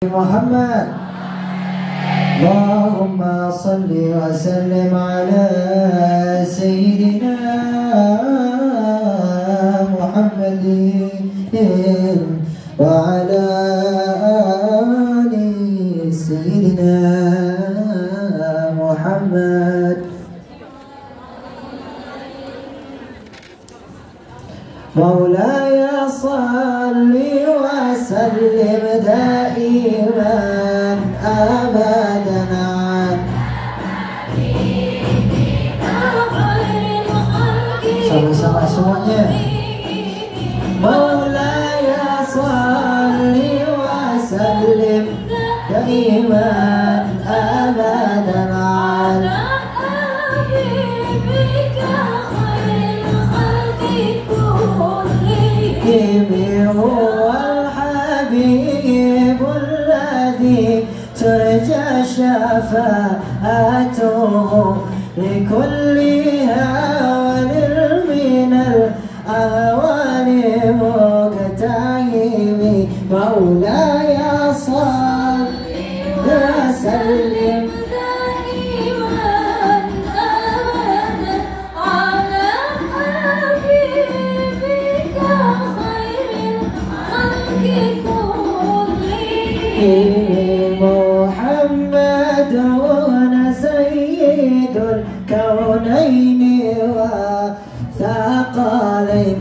محمد. اللهم صل وسلم على سيدنا محمد وعلى آل سيدنا محمد. مولاي صل وسلم دائما أبدا sama-sama semuanya. مولاي صل وسلم دائما أبدا على حبيبك خير الخلق كلهم. هو الحبيب الذي ترجى شفاعته لكل هوان من الأهوال مقتحم. مولاي صل وسلم دائما أبدا على حبيبك خير الخلق كلهم. محمد سيد الكونين والثقلين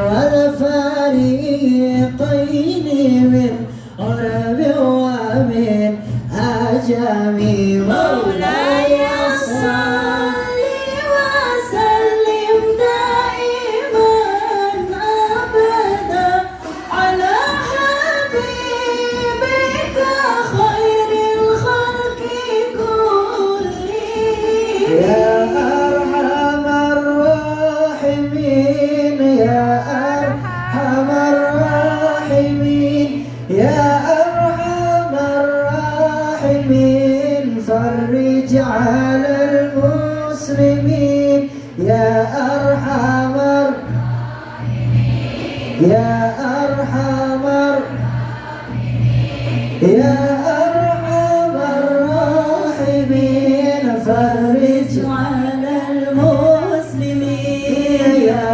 والفريقين من عرب ومن عجم. مولاي صل وسلم دائما أبدا على حبيبك خير الخلق كلهم. يا أرحم الراحمين يا أرحم الراحمين يا أرحم الراحمين فرج على المسلمين. يا أرحم يا أرحم يا أرحم الراحمين فرج على المسلمين. يا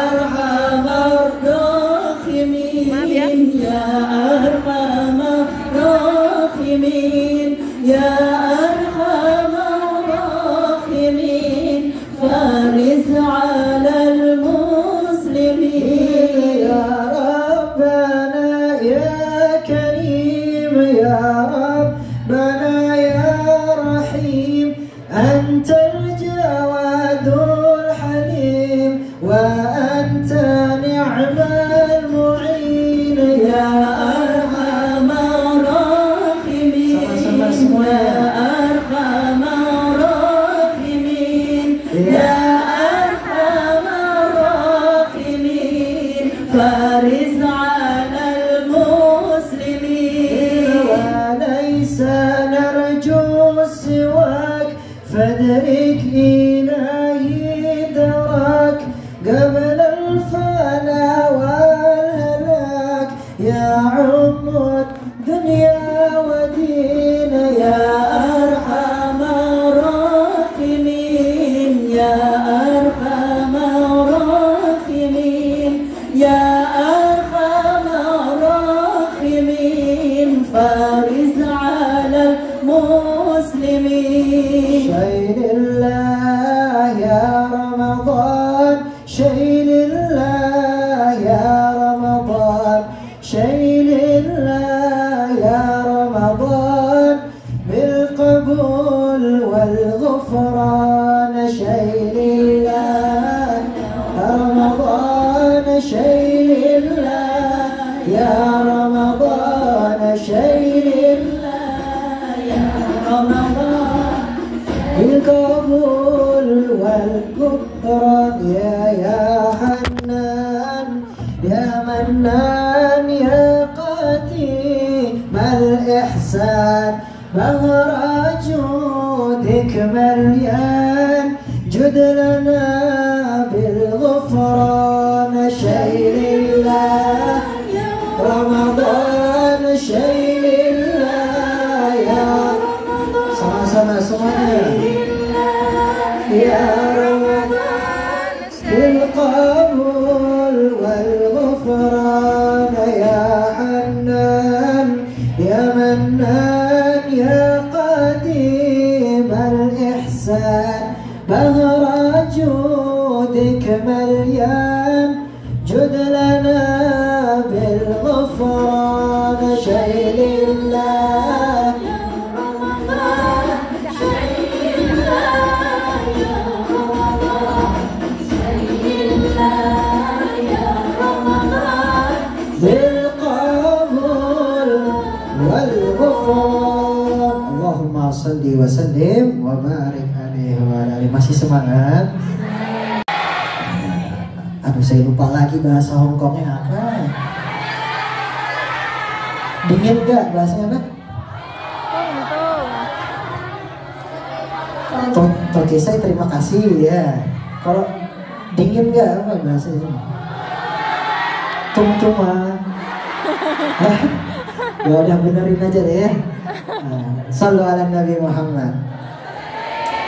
أرحم الراحمين يا أرحم الراحمين يا أرحم الراحمين فرج على المسلمين. يا ربنا يا كريم يا ربنا يا رحيم أنت الجواد الحليم وأنت نعم المعين. يا أرحم الراحمين يا أرحم الراحمين يا أرحم الراحمين فارس على المسلمين. وليس نرجو سواك فادرك إلهي دراك قبل الفنا والهلاك. يا عم الدنيا ودين يا أرحم الراحمين يا أرحم الراحمين يا أرحم الراحمين فارس على المسلمين. شيل الله يا رمضان شيل الله يا رمضان شيل الله يا رمضان بالقبول والغفران. شيل الله يا رمضان شيل الله يا رمضان شيل الله يا رمضان بالقبول والغفران. يا حنان يا منان يا قديم الإحسان بهر جودك مليان جد لنا بالغفران. شيل الله رمضان شيل الغفران. Allahumma salli wa sallim wa barik alaihi wa alihi. Masih semangat? Aduh, saya lupa lagi bahasa Hongkongnya apa. Dingin gak bahasanya apa? Oke, saya terima kasih ya. Kalau dingin gak apa bahasanya? Tung-tungan. Ya udah benerin aja deh ya. Sallu ala Nabi Muhammad.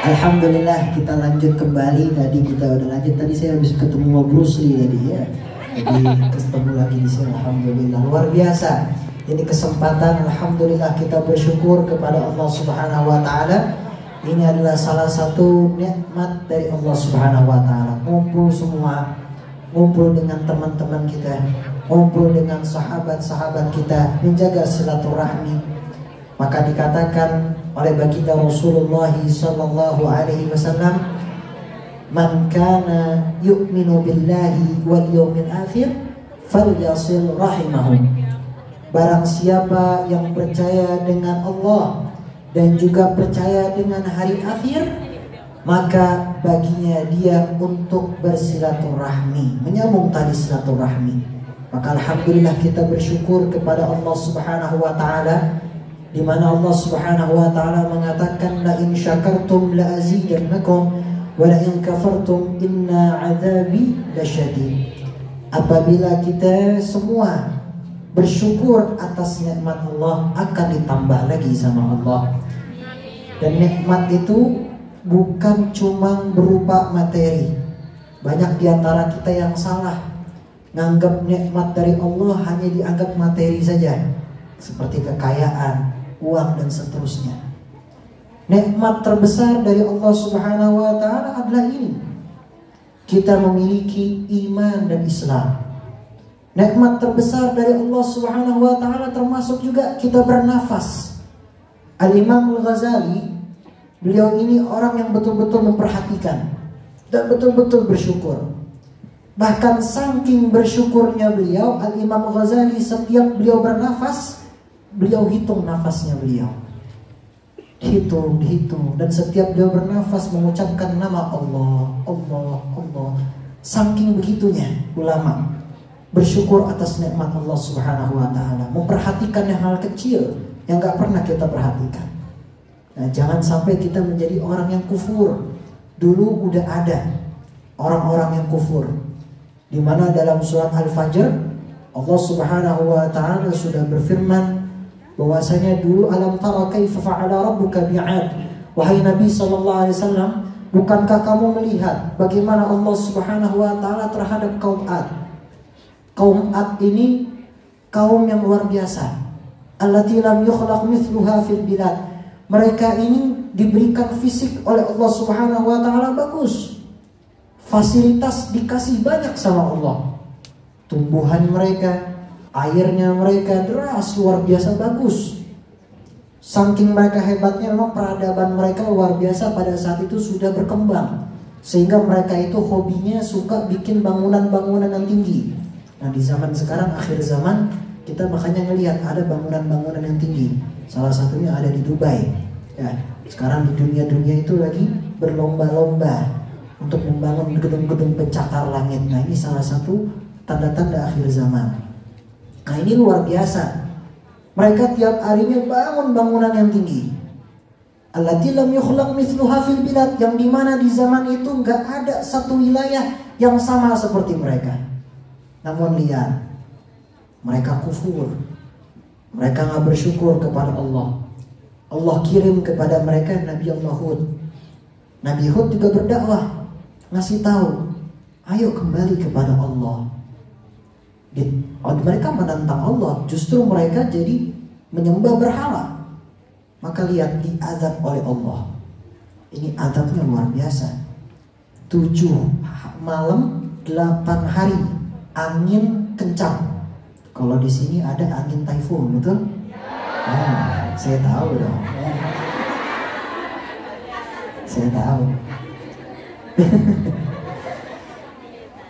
Alhamdulillah, kita lanjut kembali. Tadi kita udah lanjut. Tadi saya habis ketemu sama Bruce Lee tadi ya. Jadi ketemu lagi di sini. Alhamdulillah, luar biasa. Ini kesempatan. Alhamdulillah, kita bersyukur kepada Allah Subhanahu Wa Taala. Ini adalah salah satu nikmat dari Allah Subhanahu Wa Taala. Ngumpul semua, ngumpul dengan teman-teman kita, ngumpul dengan sahabat-sahabat kita, menjaga silaturahmi. Maka dikatakan oleh baginda Rasulullah sallallahu alaihi wasallam, "Man kana yu'minu billahi wal yawmil akhir falyasil rahimahu." Barang siapa yang percaya dengan Allah dan juga percaya dengan hari akhir, maka baginya dia untuk bersilaturahmi, menyambung tali silaturahmi. Maka alhamdulillah kita bersyukur kepada Allah Subhanahu wa taala, di mana Allah Subhanahu wa taala mengatakan, la in syakartum la azidannakum wa la in kafartum inna adzabi lasyadid. Apabila kita semua bersyukur atas nikmat Allah, akan ditambah lagi sama Allah. Dan nikmat itu bukan cuma berupa materi. Banyak di antara kita yang salah, nganggap nikmat dari Allah hanya dianggap materi saja, seperti kekayaan, uang dan seterusnya. Nikmat terbesar dari Allah Subhanahu wa taala adalah ini. Kita memiliki iman dan Islam. Nikmat terbesar dari Allah Subhanahu wa taala termasuk juga kita bernafas. Al-Imam Al-Ghazali, beliau ini orang yang betul-betul memperhatikan dan betul-betul bersyukur. Bahkan saking bersyukurnya beliau, Al-Imam Al-Ghazali setiap beliau bernafas, beliau hitung nafasnya beliau. Dihitung. Dan setiap beliau bernafas mengucapkan nama Allah, Allah, Allah. Saking begitunya ulama bersyukur atas nikmat Allah Subhanahu wa taala, memperhatikan yang hal kecil yang gak pernah kita perhatikan. Nah, jangan sampai kita menjadi orang yang kufur. Dulu udah ada orang-orang yang kufur, di mana dalam surat Al-Fajr Allah Subhanahu wa taala sudah berfirman bahwasanya dulu, alam tara kaifa fa'ala rabbuka bi'ad. Wahai Nabi sallallahu alaihi wasallam, bukankah kamu melihat bagaimana Allah Subhanahu wa taala terhadap kaum Ad? Kaum Ad ini kaum yang luar biasa. Allati lam yukhlaq mithluha fil bilad. Mereka ini diberikan fisik oleh Allah Subhanahu wa taala bagus. Fasilitas dikasih banyak sama Allah. Tumbuhan mereka, airnya mereka deras, luar biasa bagus. Saking mereka hebatnya, memang peradaban mereka luar biasa pada saat itu sudah berkembang. Sehingga mereka itu hobinya suka bikin bangunan-bangunan yang tinggi. Nah, di zaman sekarang, akhir zaman, kita makanya ngelihat ada bangunan-bangunan yang tinggi. Salah satunya ada di Dubai. Ya, sekarang di dunia-dunia itu lagi berlomba-lomba untuk membangun gedung-gedung pencakar langit. Nah, ini salah satu tanda-tanda akhir zaman. Nah, ini luar biasa. Mereka tiap harinya bangun bangunan yang tinggi. Allati lam yukhlaq mithluha fil bilad, yang dimana di zaman itu nggak ada satu wilayah yang sama seperti mereka. Namun lihat, mereka kufur. Mereka nggak bersyukur kepada Allah. Allah kirim kepada mereka Nabi Allah Hud. Nabi Hud juga berdakwah, ngasih tahu, ayo kembali kepada Allah. Mereka menentang Allah, justru mereka jadi menyembah berhala. Maka lihat, diazab oleh Allah. Ini azabnya luar biasa. 7 malam 8 hari angin kencang. Kalau di sini ada angin typhoon, betul? Nah, saya tahu dong. Saya tahu.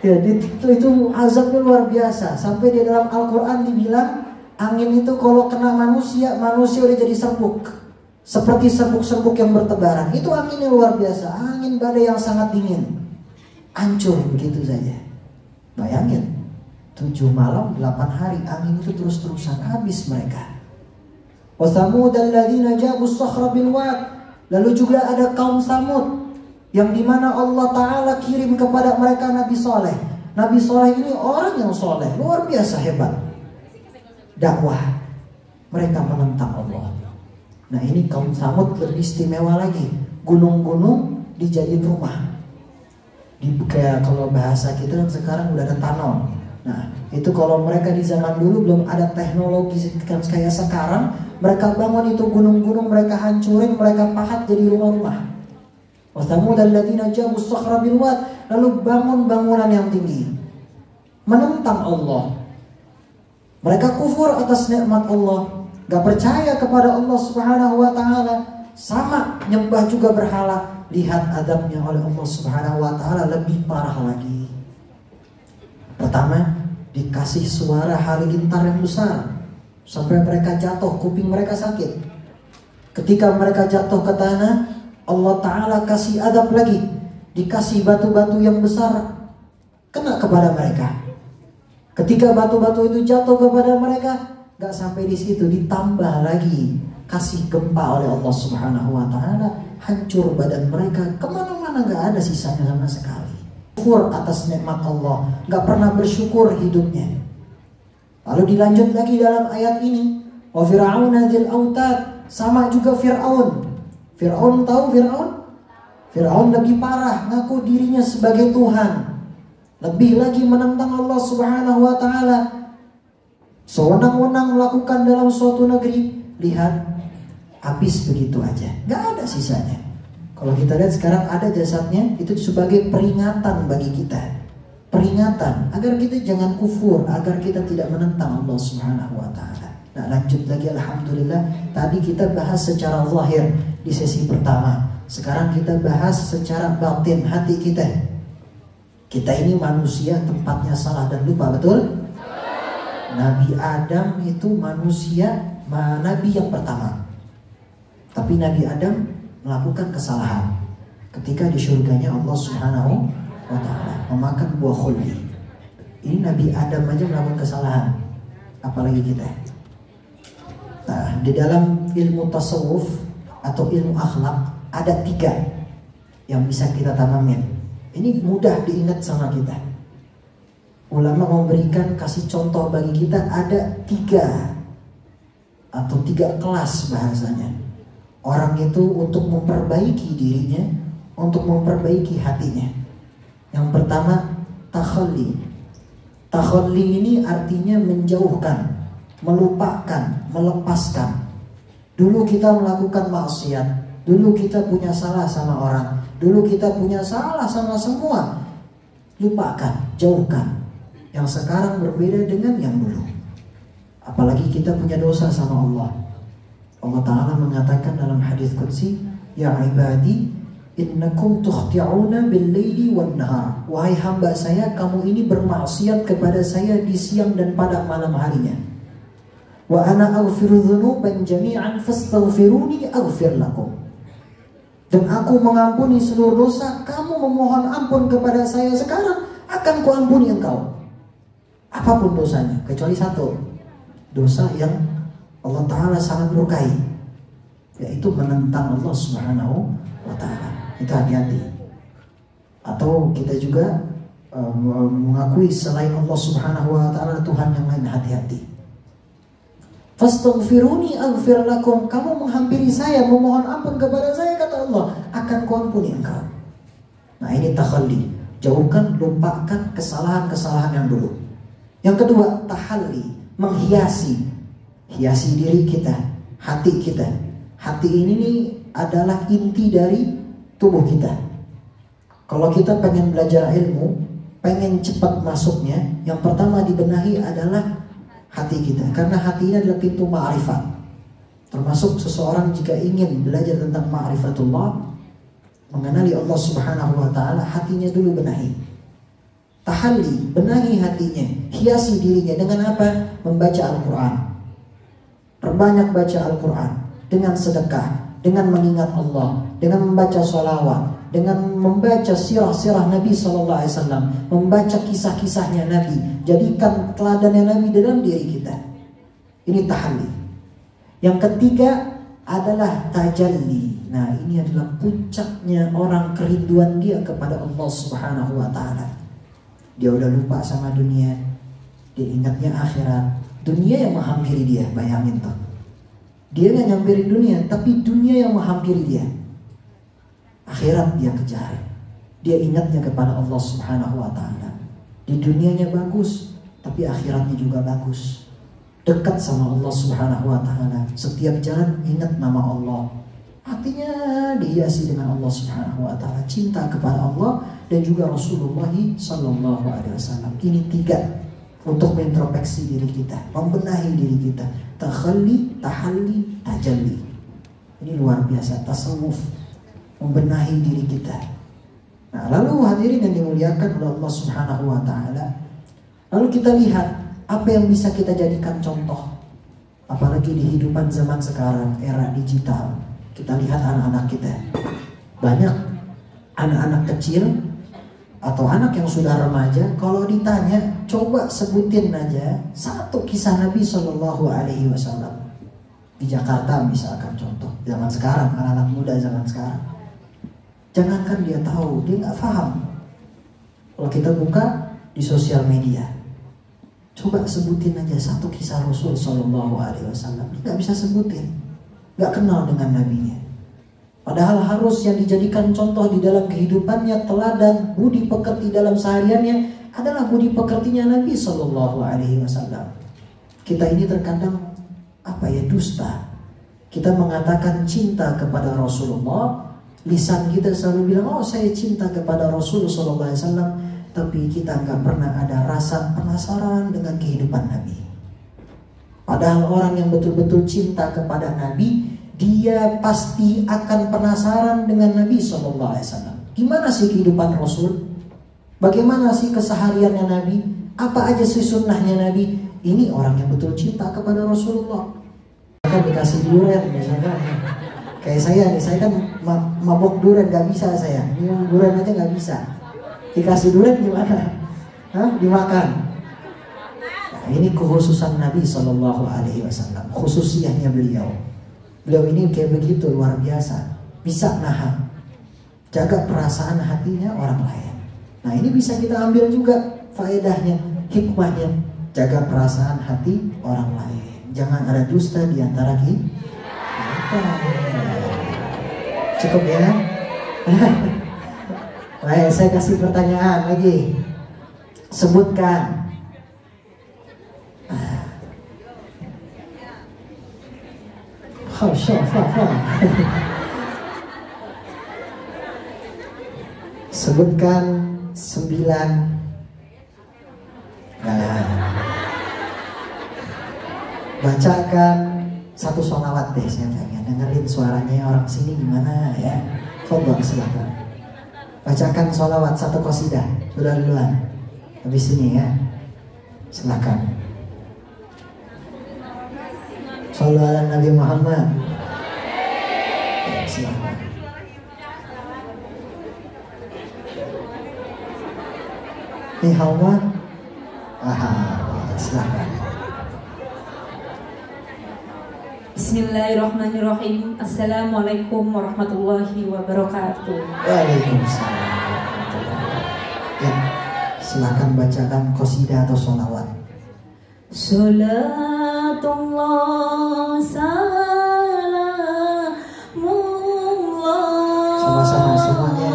Jadi itu azabnya luar biasa. Sampai di dalam Al-Quran dibilang Angin itu kalau kena manusia, manusia udah jadi serbuk. Seperti serbuk-serbuk yang bertebaran. Itu angin yang luar biasa. Angin badai yang sangat dingin. Hancur begitu saja. Bayangin, 7 malam 8 hari angin itu terus-terusan, habis mereka. Wa Thamud alladzina jabu as-sakhra bil wad. Lalu juga ada kaum Thamud yang dimana Allah Ta'ala kirim kepada mereka Nabi Saleh. Nabi Saleh ini orang yang soleh, luar biasa hebat. Dakwah, mereka menentang Allah. Nah ini kaum Thamud lebih istimewa lagi. Gunung-gunung dijadiin rumah. Kayak kalau bahasa kita kan sekarang udah ada tunnel. Nah itu kalau mereka di zaman dulu belum ada teknologi kayak sekarang, mereka bangun itu gunung-gunung, mereka hancurin, mereka pahat jadi rumah-rumah. Wa Thamud alladzina jabu as-sakhra bil wad. Lalu bangun bangunan yang tinggi, menentang Allah. Mereka kufur atas nikmat Allah, gak percaya kepada Allah Subhanahu wa Ta'ala, sama nyembah juga berhala. Lihat adabnya oleh Allah Subhanahu wa Ta'ala lebih parah lagi. Pertama, dikasih suara halilintar yang besar sampai mereka jatuh, kuping mereka sakit. Ketika mereka jatuh ke tanah, Allah Ta'ala kasih adab lagi, dikasih batu-batu yang besar kena kepada mereka. Ketika batu-batu itu jatuh kepada mereka, gak sampai di situ, ditambah lagi kasih gempa oleh Allah Subhanahu wa Ta'ala, hancur badan mereka, kemana-mana gak ada sisanya sama sekali. Kufur atas nikmat Allah, gak pernah bersyukur hidupnya. Lalu dilanjut lagi dalam ayat ini, wa fir'auna dzil autad, sama juga Fir'aun. Fir'aun tahu Fir'aun? Fir'aun lebih parah, ngaku dirinya sebagai Tuhan. Lebih lagi menentang Allah Subhanahu wa Ta'ala. Sewenang-wenang melakukan dalam suatu negeri, lihat habis begitu aja, gak ada sisanya. Kalau kita lihat sekarang ada jasadnya, itu sebagai peringatan bagi kita. Peringatan agar kita jangan kufur, agar kita tidak menentang Allah Subhanahu wa Ta'ala. Nah lanjut lagi, alhamdulillah. Tadi kita bahas secara zahir di sesi pertama. Sekarang kita bahas secara batin hati kita. Kita ini manusia, tempatnya salah dan lupa, betul? Nabi Adam itu manusia, nabi yang pertama. Tapi Nabi Adam melakukan kesalahan ketika di surganya Allah Subhanahu wa Ta'ala memakan buah khuldi. Ini Nabi Adam aja melakukan kesalahan, apalagi kita. Nah, di dalam ilmu tasawuf atau ilmu akhlak ada 3 yang bisa kita tanamin. Ini mudah diingat sama kita. Ulama memberikan, kasih contoh bagi kita, ada 3 atau 3 kelas bahasanya. Orang itu untuk memperbaiki dirinya, untuk memperbaiki hatinya. Yang pertama, takhalli. Takhalli ini artinya menjauhkan, melupakan, melepaskan. Dulu kita melakukan maksiat, dulu kita punya salah sama orang, dulu kita punya salah sama semua. Lupakan, jauhkan. Yang sekarang berbeda dengan yang dulu. Apalagi kita punya dosa sama Allah. Allah Ta'ala mengatakan dalam hadis qudsi, ya ibadi innakum tukhti'una bil-laili wan-nahar. Wahai hamba saya, kamu ini bermaksiat kepada saya di siang dan pada malam harinya. Wa ana aghfiru dzunuban jami'an fastaghfiruni aghfir lakum. Dan aku mengampuni seluruh dosa, kamu memohon ampun kepada saya sekarang, akan kuampuni engkau. Apapun dosanya, kecuali satu, dosa yang Allah Ta'ala sangat murkai, yaitu menentang Allah Subhanahu wa Ta'ala. Itu hati-hati. Atau kita juga mengakui selain Allah Subhanahu wa Ta'ala Tuhan yang lain, hati-hati. Fastaghfiruni aghfir lakum. Kamu menghampiri saya, memohon ampun kepada saya, kata Allah, akan kuampuni engkau. Nah ini takhalli, jauhkan, lupakan kesalahan-kesalahan yang dulu. Yang kedua, tahalli, menghiasi. Hiasi diri kita, hati kita. Hati ini nih adalah inti dari tubuh kita. Kalau kita pengen belajar ilmu, pengen cepat masuknya, yang pertama dibenahi adalah hati kita. Karena hati ini adalah pintu ma'rifat. Termasuk seseorang jika ingin belajar tentang ma'rifatullah, mengenali Allah Subhanahu wa Ta'ala, hatinya dulu benahi. Tahalli, benahi hatinya, hiasi dirinya dengan apa? Membaca Al-Quran. Perbanyak baca Al-Quran dengan sedekah, dengan mengingat Allah, dengan membaca sholawat, dengan membaca sirah-sirah Nabi SAW, membaca kisah-kisahnya Nabi. Jadikan teladannya Nabi dalam diri kita. Ini tahalli. Yang ketiga adalah tajalli. Nah, ini adalah puncaknya orang kerinduan dia kepada Allah Subhanahu wa Ta'ala. Dia udah lupa sama dunia, dia ingatnya akhirat. Dunia yang menghampiri dia, bayangin tuh. Dia gak nyampirin dunia, tapi dunia yang menghampiri dia. Akhirat dia kejar. Dia ingatnya kepada Allah Subhanahu wa Ta'ala. Di dunianya bagus, tapi akhiratnya juga bagus. Dekat sama Allah Subhanahu wa Ta'ala. Setiap jalan ingat nama Allah. Hatinya dihiasi dengan Allah Subhanahu wa Ta'ala. Cinta kepada Allah dan juga Rasulullah Sallallahu Alaihi Wasallam. Ini tiga untuk mengintrospeksi diri kita, membenahi diri kita. Takhalli, tahalli, tajalli. Ini luar biasa, tasawuf, membenahi diri kita. Nah, lalu hadirin yang dimuliakan oleh Allah Subhanahu wa Ta'ala, lalu kita lihat apa yang bisa kita jadikan contoh, apalagi di kehidupan zaman sekarang, era digital. Kita lihat anak-anak kita, banyak anak-anak kecil atau anak yang sudah remaja, kalau ditanya, coba sebutin aja satu kisah Nabi Shallallahu Alaihi Wasallam di Jakarta misalkan, contoh zaman sekarang, anak-anak muda zaman sekarang. Jangankan dia tahu, dia nggak paham. Kalau kita buka di sosial media, coba sebutin aja satu kisah Rasul Shallallahu Alaihi Wasallam, dia nggak bisa sebutin, nggak kenal dengan nabinya. Padahal harus yang dijadikan contoh di dalam kehidupannya, teladan, budi pekerti dalam sehariannya adalah budi pekertinya Nabi Shallallahu Alaihi Wasallam. Kita ini terkadang dusta. Kita mengatakan cinta kepada Rasulullah, lisan kita selalu bilang, oh saya cinta kepada Rasul Shallallahu Alaihi Wasallam, tapi kita nggak pernah ada rasa penasaran dengan kehidupan Nabi. Padahal orang yang betul-betul cinta kepada Nabi, dia pasti akan penasaran dengan Nabi SAW. Gimana sih kehidupan Rasul? Bagaimana sih kesehariannya Nabi? Apa aja sih sunnahnya Nabi? Ini orang yang betul cinta kepada Rasulullah. Kan dikasih durian misalkan. Kayak saya nih, saya kan mabok durian, gak bisa saya. Minum durian aja gak bisa. Dikasih durian gimana? Dimakan. Nah, ini kekhususan Nabi SAW. Khususiahnya beliau. Beliau ini kayak begitu, luar biasa. Bisa nahan, jaga perasaan hatinya orang lain. Nah, ini bisa kita ambil juga faedahnya, hikmahnya. Jaga perasaan hati orang lain. Jangan ada dusta di antara kita. Cukup ya. Baik, saya kasih pertanyaan lagi. Sebutkan sebutkan 9. Bacakan satu sholawat deh, saya pengen dengerin suaranya orang sini gimana ya. Fadhol, silakan. Bacakan sholawat satu qasidah, sudah duluan. Habis ini ya, silakan. Shallu ala Nabi Muhammad. Ya, silakan. Ni hawa. Silakan. Bismillahirrahmanirrahim. Assalamualaikum warahmatullahi wabarakatuh. Waalaikumsalam. Ya, silakan bacakan qasidah atau sholawat. Salatullah salamullah. Sama-sama semuanya.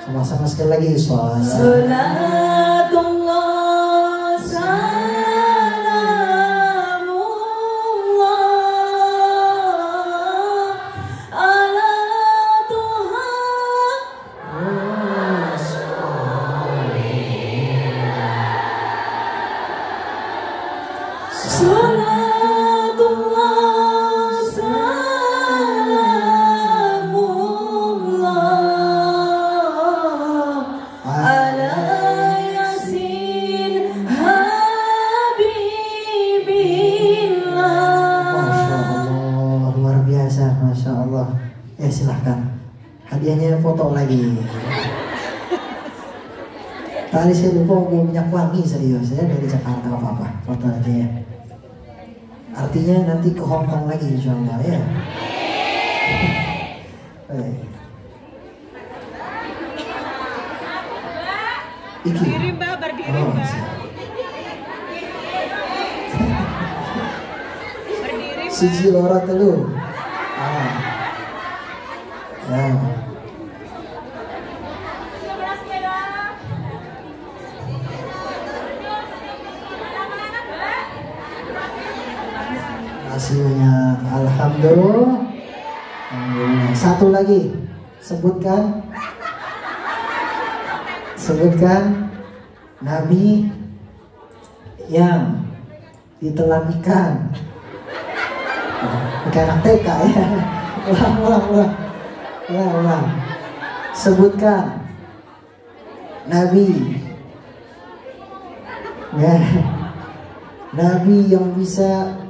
Sama-sama sekali lagi, Salatullah salamullah Silahkan. Hadiahnya foto lagi. Tadi saya lupa mau minyak wangi, serius. Saya dari Jakarta, gak apa-apa. Foto aja ya. Artinya nanti ke Hongkong lagi insya Allah ya. Iki. Berdiri mbak, berdiri mbak. Berdiri mbak. Siji loro telu. Ya. Kasih banyak. Alhamdulillah. Alhamdulillah. Satu lagi. Sebutkan Nabi yang ditelan ikan. Bukan anak TK ya. Ulang. Sebutkan Nabi ya. Nabi yang bisa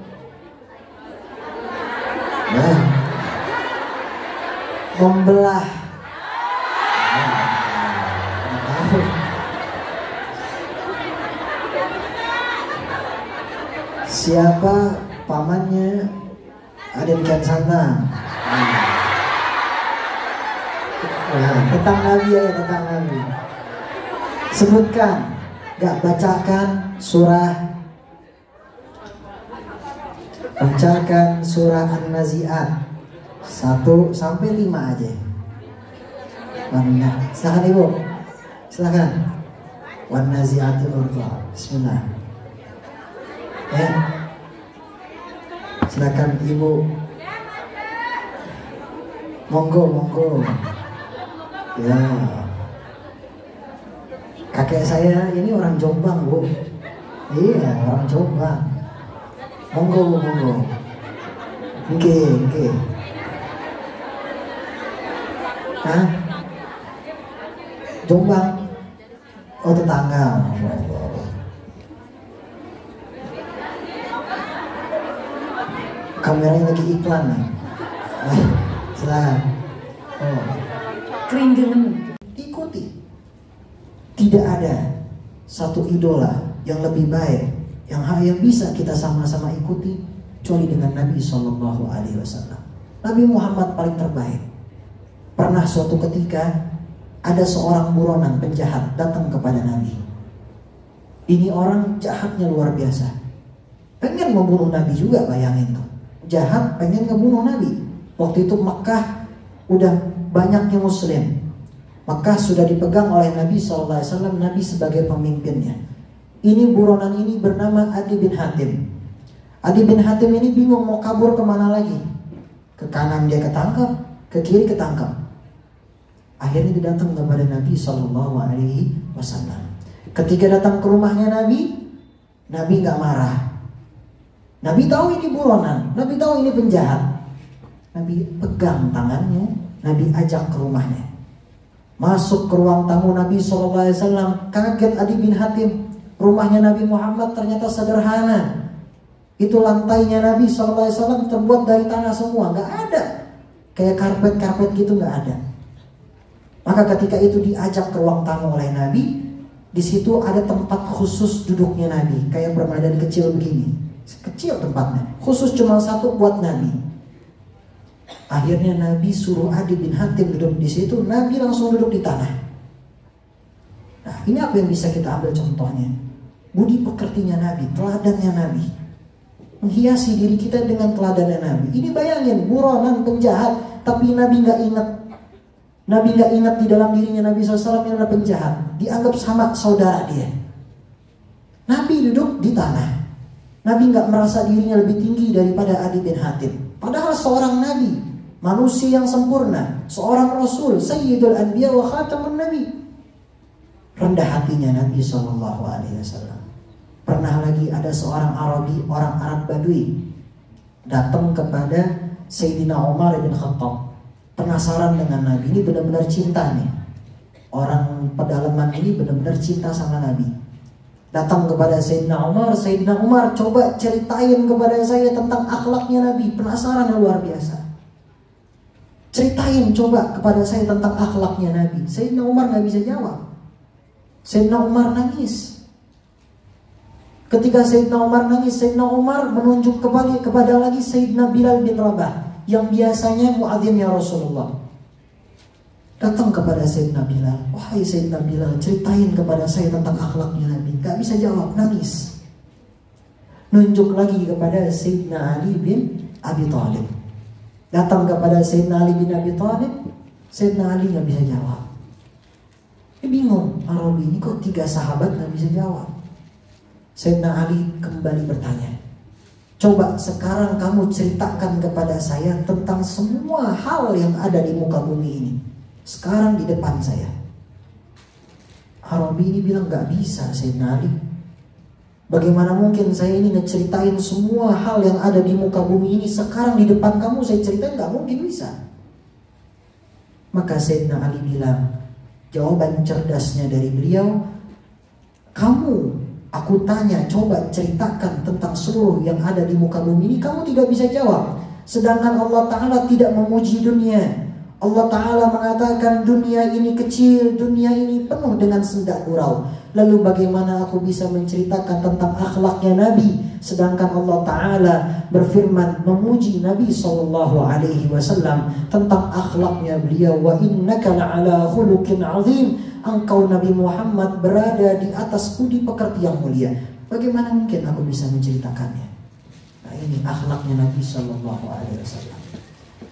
membelah siapa pamannya Aden Kian Santang. Tentang Nabi ya, tentang Nabi. Sebutkan, gak bacakan surah An-Nazi'at 1 sampai 5 aja. Silakan Ibu. Silakan. Wan Nazi'atul Urqa. Bismillah. Ya. Silakan Ibu. Monggo. Ya. Kakek saya ini orang Jombang, Bu. Iya, orang Jombang. Monggo. Oke. Hah? Jombang. Oh, tetangga. Kameranya lagi iklan nih. Silakan. Keringgengan. Ikuti. Tidak ada satu idola yang lebih baik yang bisa kita sama-sama ikuti kecuali dengan Nabi Shallallahu Alaihi Wasallam. Nabi Muhammad paling terbaik. Pernah suatu ketika ada seorang buronan penjahat datang kepada Nabi. Ini orang jahatnya luar biasa. Pengen membunuh Nabi juga, bayangin tuh. Jahat pengen ngebunuh Nabi. Waktu itu Makkah udah banyaknya Muslim. Makkah sudah dipegang oleh Nabi SAW, Nabi sebagai pemimpinnya. Ini buronan ini bernama Adi bin Hatim. Adi bin Hatim ini bingung mau kabur kemana lagi. Ke kanan dia ketangkap, ke kiri ketangkap. Akhirnya dia datang kepada Nabi SAW. Ketika datang ke rumahnya Nabi nggak marah. Nabi tahu ini buronan, Nabi tahu ini penjahat. Nabi pegang tangannya, Nabi ajak ke rumahnya. Masuk ke ruang tamu Nabi SAW. Kaget Adi bin Hatim. Rumahnya Nabi Muhammad ternyata sederhana. Itu lantainya Nabi SAW terbuat dari tanah semua, nggak ada kayak karpet gitu, nggak ada. Maka ketika itu diajak ke ruang tamu oleh Nabi. Di situ ada tempat khusus duduknya Nabi, kayak bermadan kecil begini, kecil tempatnya, khusus cuma satu buat Nabi. Akhirnya Nabi suruh Adi bin Hatim duduk di situ, Nabi langsung duduk di tanah. Nah, ini apa yang bisa kita ambil contohnya? Budi pekertinya Nabi, teladannya Nabi. Menghiasi diri kita dengan teladannya Nabi. Ini bayangin, buronan penjahat, tapi Nabi nggak ingat. Nabi nggak ingat di dalam dirinya Nabi SAW yang adalah penjahat. Dianggap sama saudara dia. Nabi duduk di tanah. Nabi nggak merasa dirinya lebih tinggi daripada Adi bin Hatim. Padahal seorang Nabi, manusia yang sempurna, seorang Rasul, Sayyidul Anbiya wa Khatamun Nabi. Rendah hatinya Nabi SAW. Pernah lagi ada seorang Arabi, orang Arab Badui, datang kepada Sayyidina Umar bin Khattab. Penasaran dengan Nabi, ini benar-benar cinta nih. Orang pedalaman ini benar-benar cinta sama Nabi. Datang kepada Sayyidina Umar, coba ceritain kepada saya tentang akhlaknya Nabi. Penasaran yang luar biasa. Ceritain coba kepada saya tentang akhlaknya Nabi. Sayyidina Umar nggak bisa jawab. Sayyidina Umar nangis. Ketika Sayyidina Umar nangis, Sayyidina Umar menunjuk kepada lagi Sayyidina Bilal bin Rabah yang biasanya muadzinnya Rasulullah. Datang kepada Sayyidina Bilal. Wahai Sayyidina Bilal, ceritain kepada saya tentang akhlaknya Nabi. Gak bisa jawab, nangis. Nunjuk lagi kepada Sayyidina Ali bin Abi Thalib. Datang kepada Sayyidina Ali bin Abi Thalib, Sayyidina Ali gak bisa jawab. Bingung, Arabi ini kok 3 sahabat gak bisa jawab. Sayyidina Ali kembali bertanya, coba sekarang kamu ceritakan kepada saya tentang semua hal yang ada di muka bumi ini. Sekarang di depan saya. Arabi ini bilang gak bisa Sayyidina Ali. Bagaimana mungkin saya ini ngeceritain semua hal yang ada di muka bumi ini sekarang di depan kamu saya ceritain, gak mungkin bisa. Maka Sayyidina Ali bilang, jawaban cerdasnya dari beliau, kamu, aku tanya, coba ceritakan tentang seluruh yang ada di muka bumi ini, kamu tidak bisa jawab. Sedangkan Allah Ta'ala tidak memuji dunia. Allah Ta'ala mengatakan dunia ini kecil, dunia ini penuh dengan sendak gurau. Lalu bagaimana aku bisa menceritakan tentang akhlaknya Nabi, sedangkan Allah Ta'ala berfirman memuji Nabi SAW tentang akhlaknya beliau. Wa innaka la'ala khuluqin azim. Engkau Nabi Muhammad berada di atas budi pekerti yang mulia. Bagaimana mungkin aku bisa menceritakannya? Nah, ini akhlaknya Nabi SAW.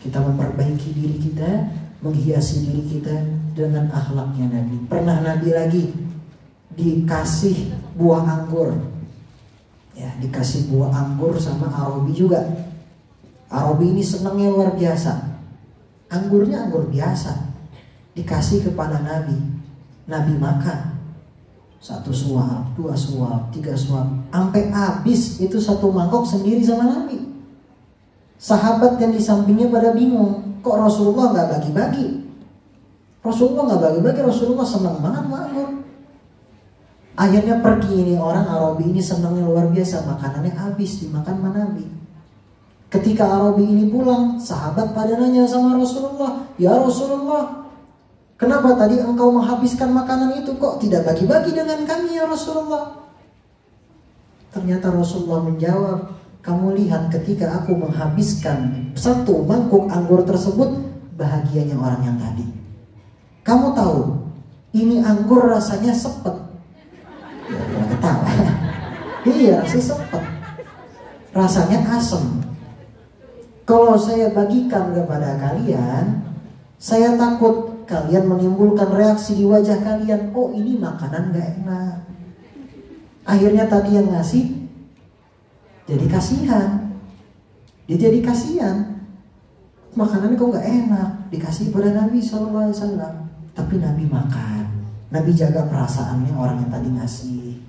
Kita memperbaiki diri kita, menghiasi diri kita dengan akhlaknya Nabi. Pernah Nabi lagi dikasih buah anggur, ya, dikasih buah anggur sama Arabi juga. Arabi ini senangnya luar biasa. Anggurnya anggur biasa, dikasih kepada Nabi. Nabi makan 1 suap, 2 suap, 3 suap, sampai habis itu 1 mangkok sendiri sama Nabi. Sahabat yang di sampingnya pada bingung, kok Rasulullah nggak bagi-bagi? Rasulullah nggak bagi-bagi, Rasulullah senang banget anggur. Akhirnya pergi ini orang Arabi ini senangnya luar biasa, makanannya habis dimakan sama Nabi. Ketika Arabi ini pulang, sahabat pada nanya sama Rasulullah, ya Rasulullah, kenapa tadi engkau menghabiskan makanan itu, kok tidak bagi-bagi dengan kami ya Rasulullah? Ternyata Rasulullah menjawab, kamu lihat ketika aku menghabiskan 1 mangkuk anggur tersebut, bahagianya orang yang tadi. Kamu tahu, ini anggur rasanya sepet. Ya, ketawa. Iya, rasanya sepet. Rasanya asam. Kalau saya bagikan kepada kalian, saya takut kalian menimbulkan reaksi di wajah kalian. Oh, ini makanan gak enak. Akhirnya tadi yang ngasih jadi kasihan. Dia jadi kasihan. Makanannya kok gak enak, dikasih pada Nabi SAW. Tapi Nabi makan. Nabi jaga perasaannya orang yang tadi ngasih.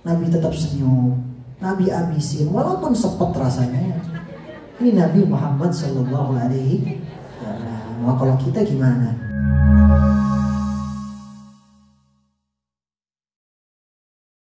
Nabi tetap senyum. Nabi abisin walaupun sepet rasanya. Ini Nabi Muhammad SAW. Nah, kalau kita gimana?